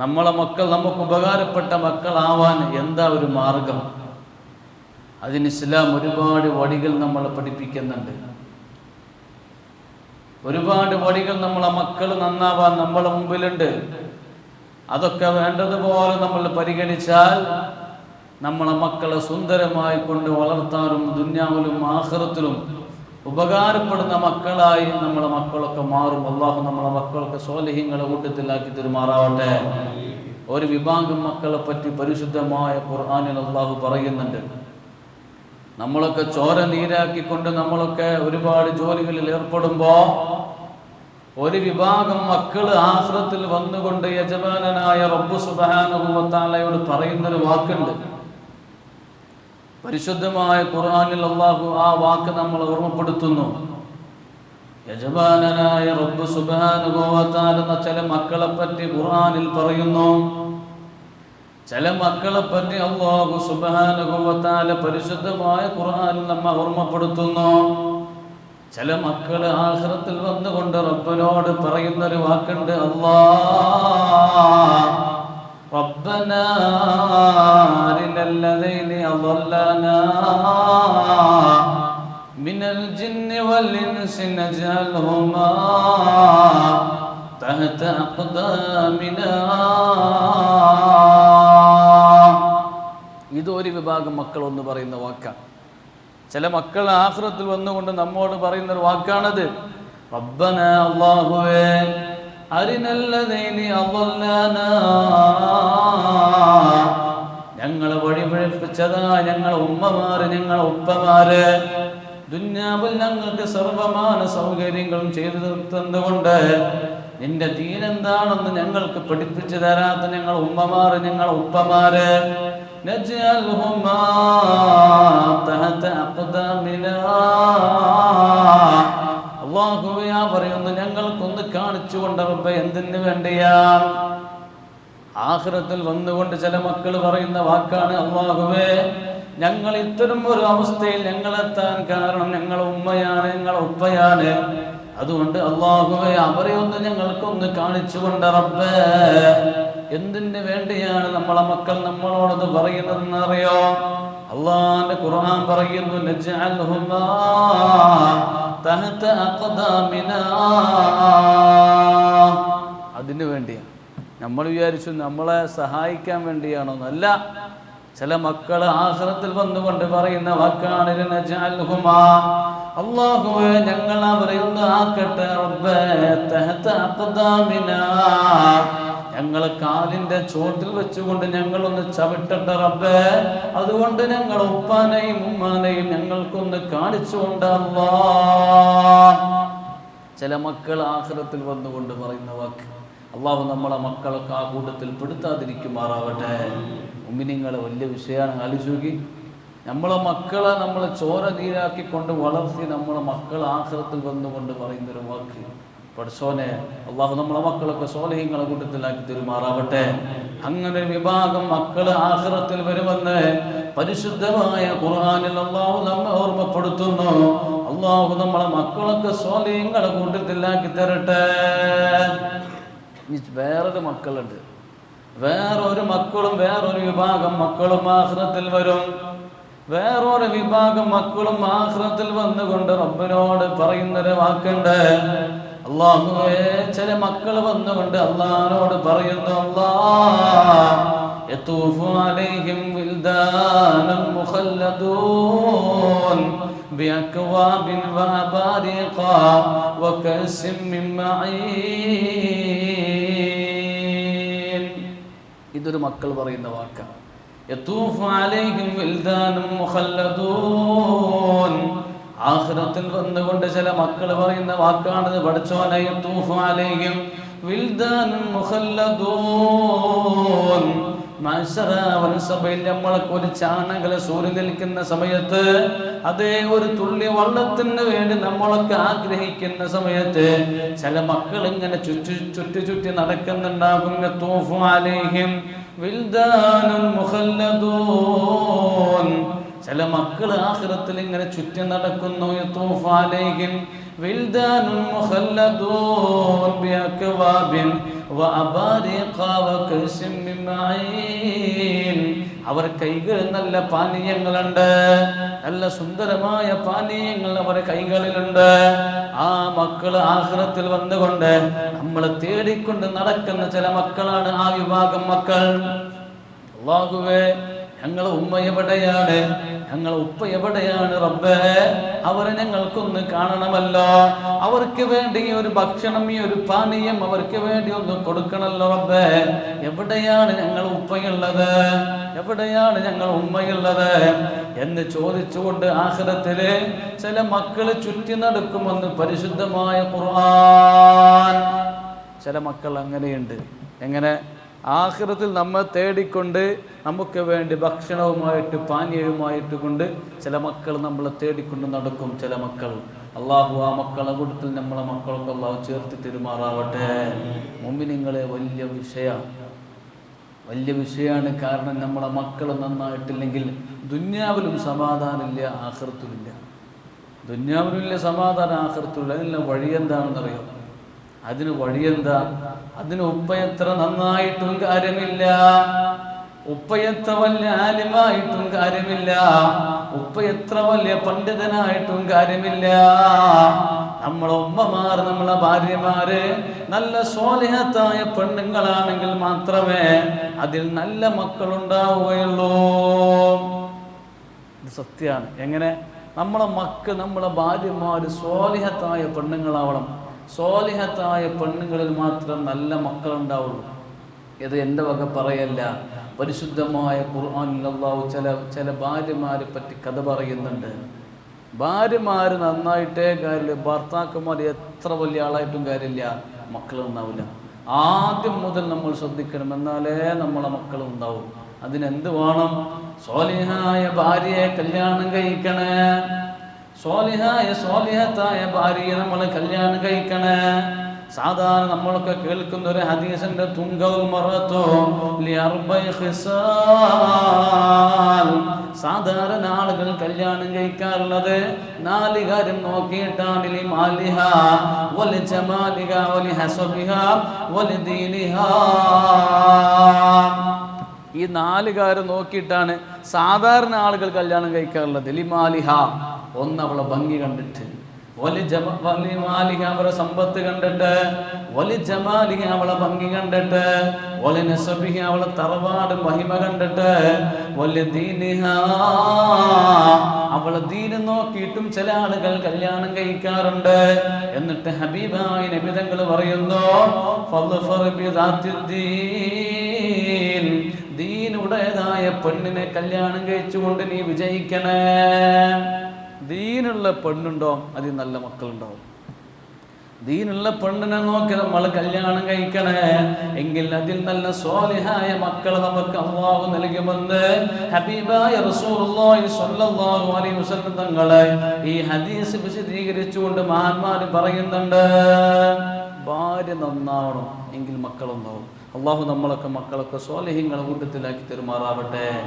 നമ്മളെ മക്കൾ നമുക്ക് ഉപകാരപ്പെട്ട മക്കളാവാൻ എന്താ ഒരു മാർഗം? അതിന് ഇസ്ലാം ഒരുപാട് വഴികൾ നമ്മളെ പഠിപ്പിക്കുന്നുണ്ട്. ഒരുപാട് വഴികൾ നമ്മളെ മക്കൾ നന്നാവാൻ നമ്മളെ മുമ്പിലുണ്ട്. അതൊക്കെ വേണ്ടതുപോലെ നമ്മൾ പരിഗണിച്ചാൽ നമ്മളെ മക്കളെ സുന്ദരമായി കൊണ്ട് വളർത്താനും ദുന്യാവിലും ആഖിറത്തിലും ഉപകാരപ്പെടുന്ന മക്കളായി നമ്മളെ മക്കളൊക്കെ മാറും. അല്ലാഹു നമ്മളെ മക്കളൊക്കെ സ്വാലിഹീങ്ങളുടെ കൂട്ടത്തിലാക്കി തെരുമാറാവട്ടെ. ഒരു വിഭാഗം മക്കളെ പറ്റി പരിശുദ്ധമായ ഖുർആനിൽ അല്ലാഹു പറയുന്നുണ്ട്. നമ്മളൊക്കെ ചോര നീരാക്കിക്കൊണ്ട് നമ്മളൊക്കെ ഒരുപാട് ജോലികളിൽ ഏർപ്പെടുമ്പോൾ ഒരു വിഭാഗം മക്കൾ ആഖിറത്തിൽ വന്നുകൊണ്ട് യജമാനനായ റബ്ബ് സുബ്ഹാനഹു വ തആലയോട് പറയുന്നൊരു വാക്കുണ്ട്. പരിശുദ്ധമായ ഖുർആനിൽ അല്ലാഹു ആ വാക്ക് നമ്മൾ ഓർമ്മപ്പെടുത്തുന്നു. യജമാനനായ റബ്ബ് സുബ്ഹാനഹു വ തആല ചില മക്കളെ പറ്റി ഖുർആനിൽ പറയുന്നു. ചില മക്കളെ പറ്റി അല്ലാഹു സുബ്ഹാനഹു വ തആല പരിശുദ്ധമായ ഖുർആനിൽ നമ്മെ ഓർമ്മപ്പെടുത്തുന്നു. ചില മക്കൾ ആഖിറത്തിൽ വന്നുകൊണ്ട് റബ്ബിനോട് പറയുന്നൊരു വാക്കുണ്ട്. റബ്ബനാ അരിനല്ലദീന അളല്ലനാ മിനൽ ജിന്നി വൽ ഇൻസി നജഅൽഹുമാ തഹത അഖ്ദാമിനാ. ഇതൊരു വിഭാഗം മക്കൾ ഒന്ന് പറയുന്ന വാക്കാണ്. ചില മക്കൾ ആഖിറത്തിൽ വന്നുകൊണ്ട് നമ്മോട് പറയുന്നൊരു വാക്കാണത്. റബ്ബന അല്ലാഹുവേ അരിനല്ലദീന അളല്ലനാ, ഞങ്ങളെ വഴിപിഴപ്പിച്ചതാ ഞങ്ങളെ ഉമ്മമാര് ഞങ്ങളെ ഉപ്പമാര് ദുന്യാവിൽ ഞങ്ങൾക്ക് സർവമാന സൗകര്യങ്ങളും ചെയ്തു തന്നുകൊണ്ട് നിന്റെ ദീൻ എന്താണെന്ന് ഞങ്ങൾക്ക് പഠിപ്പിച്ചു തരാത്ത ഞങ്ങളെ ഉമ്മമാര് ഞങ്ങളെ ഉപ്പമാര് നജഅൽഹുമാ തഹത അഖ്ദാമിനാ. അല്ലാഹുവേ പറയുന്നു ഞങ്ങൾക്കൊന്ന് കാണിച്ചു കൊണ്ട് റബ്ബേ എന്തിനു വേണ്ടിയാ? ആഖിറത്തിൽ വന്നുകൊണ്ട് ചില മക്കൾ പറയുന്ന വാക്കാണ്. അല്ലാഹുവേ ഞങ്ങൾ ഇത്തരം ഒരു അവസ്ഥയിൽ ഞങ്ങളെത്താൻ കാരണം ഞങ്ങളെ ഉമ്മയാണ് ഞങ്ങളെ ഉപ്പയാണ്. അതുകൊണ്ട് അല്ലാഹുവേ അവരെ ഒന്ന് ഞങ്ങൾക്കൊന്ന് കാണിച്ചു കൊണ്ട് റബ്ബേ. എന്തിനു വേണ്ടിയാണ് നമ്മളെ മക്കൾ നമ്മളോടത് പറയുന്നതെന്ന് അറിയോ? അല്ലാഹുവിന്റെ ഖുർആൻ പറയുന്നു നജഅൽഹുമാ തഹത അഖ്ദാമിനാ. അതിനു വേണ്ടിയാണ്. നമ്മൾ വിചാരിച്ചു നമ്മളെ സഹായിക്കാൻ വേണ്ടിയാണോ? നല്ല ചില മക്കൾ ആഖിറത്തിൽ വന്നുകൊണ്ട് പറയുന്ന വാക്കാണ് നജഅൽഹുമാ. അല്ലാഹുവേ ഞങ്ങൾ അവരെ ഒന്ന് ആക്കട്ടെ റബ്ബേ തഹത അഖ്ദാമിനാ, ഞങ്ങളെ കാലിന്റെ ചോട്ടിൽ വെച്ചുകൊണ്ട് ഞങ്ങളൊന്ന് ചവിട്ടട്ടെ റബ്ബേ. അതുകൊണ്ട് ഞങ്ങൾ ഉപ്പാനെയും ഉമ്മാനെയും ഞങ്ങൾക്കൊന്ന് കാണിച്ചുകൊണ്ട് അല്ലാഹ്. ചില മക്കൾ ആഖിറത്തിൽ വന്നുകൊണ്ട് പറയുന്ന വാക്ക്. അല്ലാഹു നമ്മളെ മക്കളൊക്കെ ആ കൂട്ടത്തിൽ പെടുത്താതിരിക്കുമാറാവട്ടെ. മുഅ്മിനീങ്ങളെ വലിയ വിഷയമാണ്. ആലോചിക്കി നമ്മളെ മക്കളെ നമ്മൾ ചോര നീരാക്കിക്കൊണ്ട് വളർത്തി നമ്മളെ മക്കൾ ആഖിറത്തിൽ വന്നുകൊണ്ട് പറയുന്നൊരു വാക്ക്. പഠിച്ചോനെ അല്ലാഹു നമ്മളെ മക്കളൊക്കെ സ്വാലിഹീങ്ങളെ കൂട്ടത്തിലാക്കി തെരുമാറാവട്ടെ. അങ്ങനെ ഒരു വിഭാഗം മക്കൾ ആഖിറത്തിൽ വരുമെന്ന് പരിശുദ്ധമായ ഖുർആനിൽ അല്ലാഹു നമ്മെ ഓർമ്മപ്പെടുത്തുന്നു. അല്ലാഹു നമ്മളെ മക്കളൊക്കെ സ്വാലിഹീങ്ങളെ കൂട്ടത്തിലാക്കി തരട്ടെ. വേറൊരു മക്കളുണ്ട്. വേറൊരു മക്കളും വേറൊരു വിഭാഗം മക്കളും ആഖിറത്തിൽ വരും. വേറൊരു വിഭാഗം മക്കളും ആഖിറത്തിൽ വന്നുകൊണ്ട് റബ്ബിനോട് പറയുന്നൊരു വാക്കുണ്ട്. അല്ലാഹുവേ ചില മക്കൾ വന്നുകൊണ്ട് അല്ലാഹുവോട് പറയുന്നു. അല്ലാഹ് യതൂഫു അലൈഹിം വിൽദാനും മുഖല്ലദൂൻ ബിഅക്വാബിൻ വഅബാരിഖ വകഅസിൻ മിൻ മഈൻ. ഇതൊരു മക്കൾ പറയുന്ന വാക്കാണ്. യതൂഫു അലൈഹിം വിൽദാനും മുഖല്ലദൂൻ. ആഖിറത്തിൽ വന്നുകൊണ്ട് ചില മക്കൾ പറയുന്ന വാക്കാണ് പഠിച്ചോനെ യതൂഫു അലൈഹിം വിൽദാനും മുഖല്ലദൂൻ. നമ്മളൊക്കെ ഒരു ചാണകല സൂര്യൻ നിൽക്കുന്ന സമയത്ത്, അതേ ഒരു തുള്ളി വള്ളത്തിന് വേണ്ടി നമ്മളൊക്കെ ആഗ്രഹിക്കുന്ന സമയത്ത് ചില മക്കൾ ഇങ്ങനെ ചുറ്റി നടക്കുന്നുണ്ടാകും. യതൂഫു അലൈഹിം വിൽദാനും മുഖല്ലദൂൻ. ചില മക്കൾ ആഖിറത്തിൽ ഇങ്ങനെ ചുറ്റി നടക്കുന്നു. യതൂഫു അലൈഹിം വിൽദാനുൻ മുഖല്ലദൂൻ ബിഅക്വാബിൻ വഅബാരിഖ വകഅസിൻ മിൻ മഈൻ. അവർ കൈകളിൽ നല്ല പാനീയങ്ങളുണ്ട്, നല്ല സുന്ദരമായ പാനീയങ്ങൾ അവരുടെ കൈകളിലുണ്ട്. ആ മക്കൾ ആഖിറത്തിൽ വന്നുകൊണ്ട് നമ്മളെ തേടിക്കൊണ്ട് നടക്കുന്ന ചില മക്കളാണ് ആ വിഭാഗം മക്കൾ. അല്ലാഹുവേ, ഞങ്ങളെ ഉമ്മ എവിടെയാണ്, ഞങ്ങളെ ഉപ്പ എവിടെയാണ് റബ്ബേ? അവരെ ഞങ്ങൾക്കൊന്ന് കാണണമല്ലോ. അവർക്ക് വേണ്ടി ഒരു ഭക്ഷണം, ഈ ഒരു പാനീയം അവർക്ക് വേണ്ടി ഒന്ന് കൊടുക്കണമല്ലോ റബ്ബേ. എവിടെയാണ് ഞങ്ങൾ ഉപ്പയുള്ളത്, എവിടെയാണ് ഞങ്ങൾ ഉമ്മയുള്ളത് എന്ന് ചോദിച്ചുകൊണ്ട് ആഖിറത്തില് ചില മക്കള് ചുറ്റി നടക്കുമെന്ന് പരിശുദ്ധമായ ഖുർആൻ. ചില മക്കൾ അങ്ങനെയുണ്ട്. എങ്ങനെ? ആഖിറത്തിൽ നമ്മെ തേടിക്കൊണ്ട് നമുക്ക് വേണ്ടി ഭക്ഷണവുമായിട്ട് പാനീയവുമായിട്ട് കൊണ്ട് ചില മക്കൾ നമ്മളെ തേടിക്കൊണ്ട് നടക്കും. ചില മക്കൾ, അള്ളാഹു ആ മക്കളെ കൂട്ടത്തിൽ നമ്മളെ മക്കളൊക്കെ അള്ളാഹു ചേർത്ത് തിരുമാറാവട്ടെ. മുഅ്മിനീങ്ങളെ, വലിയ വിഷയമാണ്. കാരണം നമ്മളെ മക്കൾ നന്നായിട്ടില്ലെങ്കിൽ ദുന്യാവിലും സമാധാനമില്ല, ആഖിറത്തിലില്ല. ദുന്യാവിലും ഇല്ല സമാധാനം, ആഖിറത്തിലില്ല. അതിനുള്ള വഴി എന്താണെന്നറിയോ? അതിന് വഴിയെന്താ? അതിന് ഉപ്പ എത്ര നന്നായിട്ടും കാര്യമില്ല, ഉപ്പ എത്ര വലിയ ആലിമായിട്ടും കാര്യമില്ല, ഉപ്പ എത്ര വലിയ പണ്ഡിതനായിട്ടും കാര്യമില്ല. നമ്മളെ ഉമ്മമാർ, നമ്മളെ ഭാര്യമാര് നല്ല സ്വാലിഹത്തായ പെണ്ണുങ്ങളാണെങ്കിൽ മാത്രമേ അതിൽ നല്ല മക്കളുണ്ടാവുകയുള്ളൂ. ഇത് സത്യമാണ്. എങ്ങനെ? നമ്മളെ മക്കൾ, നമ്മളെ ഭാര്യമാര് സ്വാലിഹത്തായ പെണ്ണുങ്ങളാവണം. സ്വാലിഹത്തായ പെണ്ണുങ്ങളിൽ മാത്രം നല്ല മക്കളുണ്ടാവുള്ളൂ. ഇത് എൻ്റെ വക പറയല്ല. പരിശുദ്ധമായ ഖുർആനിൽ അല്ലാഹു ചില ഭാര്യമാരെ പറ്റി കഥ പറയുന്നുണ്ട്. ഭാര്യമാര് നന്നായിട്ടേ കാര്യമില്ല, ഭർത്താക്കന്മാർ എത്ര വലിയ ആളായിട്ടും കാര്യമില്ല, മക്കളുണ്ടാവില്ല. ആദ്യം മുതൽ നമ്മൾ ശ്രദ്ധിക്കണം, എന്നാലേ നമ്മളെ മക്കളുണ്ടാവും. അതിനെന്ത് വേണം? സ്വാലിഹായ ഭാര്യയെ കല്യാണം കഴിക്കണേ, സ്വാലിഹത്തായ ഭാര്യയെ നമ്മൾ കല്യാണം കഴിക്കണേ. സാധാരണ നമ്മളൊക്കെ കേൾക്കുന്ന ഒരു ഹദീസിന്റെ തുങ്കൽ മറത്തോ സാധാരണ ആളുകൾ കല്യാണം കഴിക്കാറുള്ളത് 4 കാര്യം നോക്കിയിട്ടാണ്. ഈ 4 കാര്യം നോക്കിയിട്ടാണ് സാധാരണ ആളുകൾ കല്യാണം കഴിക്കാറുള്ളത്. ലിമാലിഹ, ഒന്ന് അവളെ ഭംഗി കണ്ടിട്ട്, അവളെ സമ്പത്ത് കണ്ടിട്ട്, അവളെ ഭംഗി കണ്ടിട്ട്, അവളെ തറവാട് മഹിമ കണ്ടിട്ട്, അവളെ ദീന് നോക്കിയിട്ടും ചില ആളുകൾ കല്യാണം കഴിക്കാറുണ്ട്. എന്നിട്ട് ഹബീബായ നബി തങ്ങൾ പറയുന്നു, ദീനുടേതായ പെണ്ണിനെ കല്യാണം കഴിച്ചുകൊണ്ട് നീ വിജയിക്കണേ. ദീനുള്ള പെണ്ണുണ്ടോ, അതിൽ നല്ല മക്കളുണ്ടാവും. ദീനുള്ള പെണ്ണിനെ നോക്കി നമ്മൾ കല്യാണം കഴിക്കണേ, എങ്കിൽ അതിൽ നല്ല സ്വാലിഹായ മക്കളെ നമുക്ക് അല്ലാഹു നൽകുമെന്ന് ഹബീബായ റസൂലുള്ളാഹി സ്വല്ലല്ലാഹു അലൈഹി വസല്ലം തങ്ങളെ ഈ ഹദീസ് വിശദീകരിച്ചുകൊണ്ട് മഹാന്മാർ പറയുന്നുണ്ട്. ഭാര്യ നന്നാവണം, എങ്കിൽ മക്കളുണ്ടാവും. അല്ലാഹു നമ്മളൊക്കെ മക്കളൊക്കെ സ്വാലിഹീങ്ങളുടെ കൂട്ടത്തിലാക്കി തെരുമാറാവട്ടെ.